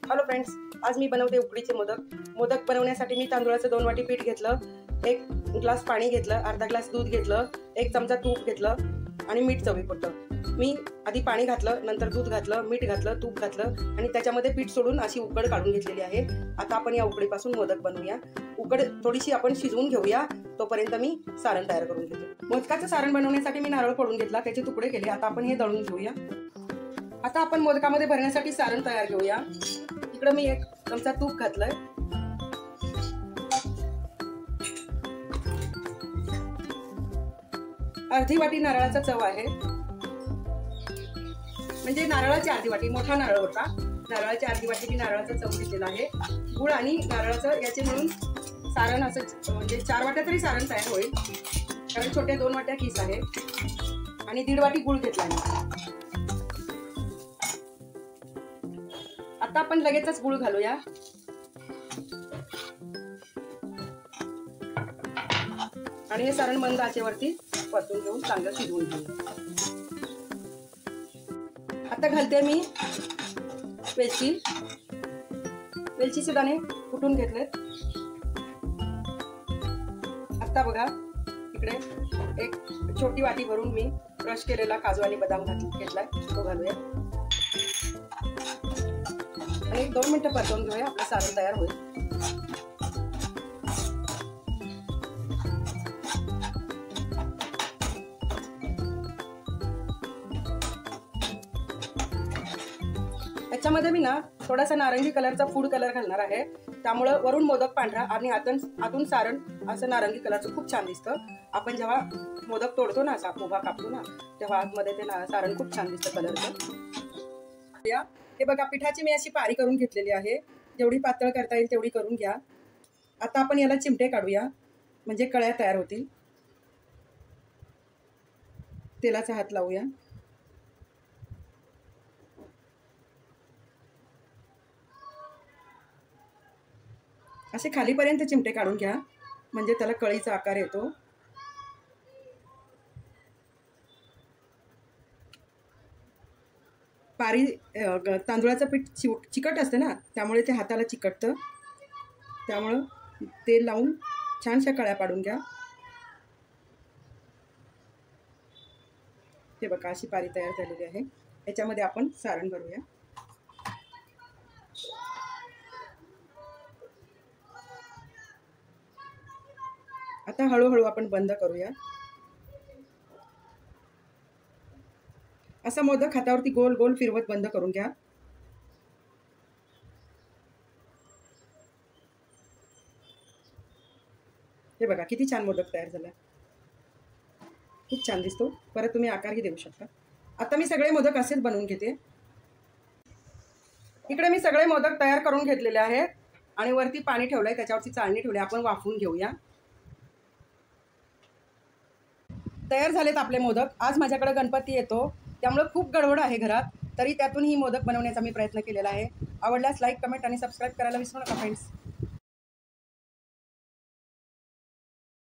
Hello friends, आज मी बनवते उकडीचे मोदक। मोदक बनवण्यासाठी मी तांदूळाचं 2 वाटी पीठ घेतलं, 1 ग्लास पाणी घेतलं, अर्धा ग्लास दूध घेतलं, 1 चमचा तूप घेतलं आणि मीठ चवीपुरतं। मी आधी पाणी घातलं, नंतर दूध घातलं, मीठ घातलं, तूप घातलं आणि त्याच्यामध्ये पीठ सोडून अशी उकड काढून घेतलेली आहे। आता आपण या उकडीपासून मोदक बनवूया। उकड थोडीशी आपण शिजवून घेऊया, तोपर्यंत मी सारण तयार करून घेते। मोदकाचं सारण बनवण्यासाठी मी नारळ फोडून घेतला, त्याचे तुकडे केले। आता आपण हे दळून घेऊया। आता आपण मोदकामध्ये भरण्यासाठी सारण तयार घेऊया। इकडे मी 1 चमचा तूप घातलंय, अर्धी वाटी नारळाचा चव आहे, म्हणजे नारळाची अर्धी वाटी, मोठा नारळ होता, नारळाची अर्धी वाटी मी नारळाचा चव घेतलेला आहे। गुळ आणि नारळाचं याचे म्हणून सारण असं म्हणजे 4 वाट्या तरी सारण तयार होईल, कारण छोट्या 2 वाट्या किस आहे आणि 1.5 वाटी गुळ घेतला आहे। आता आपण लगेचच गुळ घालूया आणि हे सारण मंद आचेवरती परतून घेऊन चांगलं शिजवून घेऊया। आता घालते मी वेलचीचे दाणे कुटून घेतलेत। आता बघा इकडे 1 छोटी वाटी भरून मी क्रश केलेला काजू आणि बदाम घेतलाय, तो घालूया आणि 1-2 मिनिटं परतवून घेऊया, आपलं सारण तयार होईल। त्याच्यामध्ये मी ना थोडासा नारंगी कलरचा फूड कलर घालणार आहे, त्यामुळे वरून मोदक पांढरा आणि आतून सारण असं नारंगी कलरचं खूप छान दिसतं। आपण जेव्हा मोदक तोडतो ना, असा उभा कापतो ना, तेव्हा आतमध्ये ते सारण खूप छान दिसतं कलरचं। हे बघा, पिठाची मी अशी पारी करून घेतलेली आहे, जेवढी पातळ करता येईल तेवढी करून घ्या। आता आपण याला चिमटे काढूया, म्हणजे कळ्या तयार होतील। तेलाचा हात लावूया, असे खालीपर्यंत चिमटे काढून घ्या, म्हणजे त्याला कळीचा आकार येतो। पारी तांदूळाचं पीठ चिकट असतं ना, त्यामुळे ते हाताला चिकटतं, त्यामुळं तेल लावून छानशा कळ्या पाडून घ्या। हे बघा, अशी पारी तयार झालेली आहे। याच्यामध्ये आपण सारण भरूया। आता हळूहळू आपण बंद करूया। असा मोदक हातावरती गोल गोल फिरवत बंद करून घ्या। हे बघा, किती छान मोदक तयार झाला, खूप छान दिसतो। परत तुम्ही आकारही देऊ शकता। आता मी सगळे मोदक असेच बनवून घेते। इकडे मी सगळे मोदक तयार करून घेतलेले आहेत आणि वरती पाणी ठेवलंय, त्याच्यावरती चाळणी ठेवली, आपण वाफवून घेऊया। तयार झालेत आपले मोदक। आज माझ्याकडे गणपती येतो, त्यामुळे खूप गडबड आहे घरात, तरी त्यातून ही मोदक बनवण्याचा मी प्रयत्न केलेला आहे। आवडल्यास लाईक, कमेंट आणि सबस्क्राईब करायला विसरू नका फ्रेंड्स।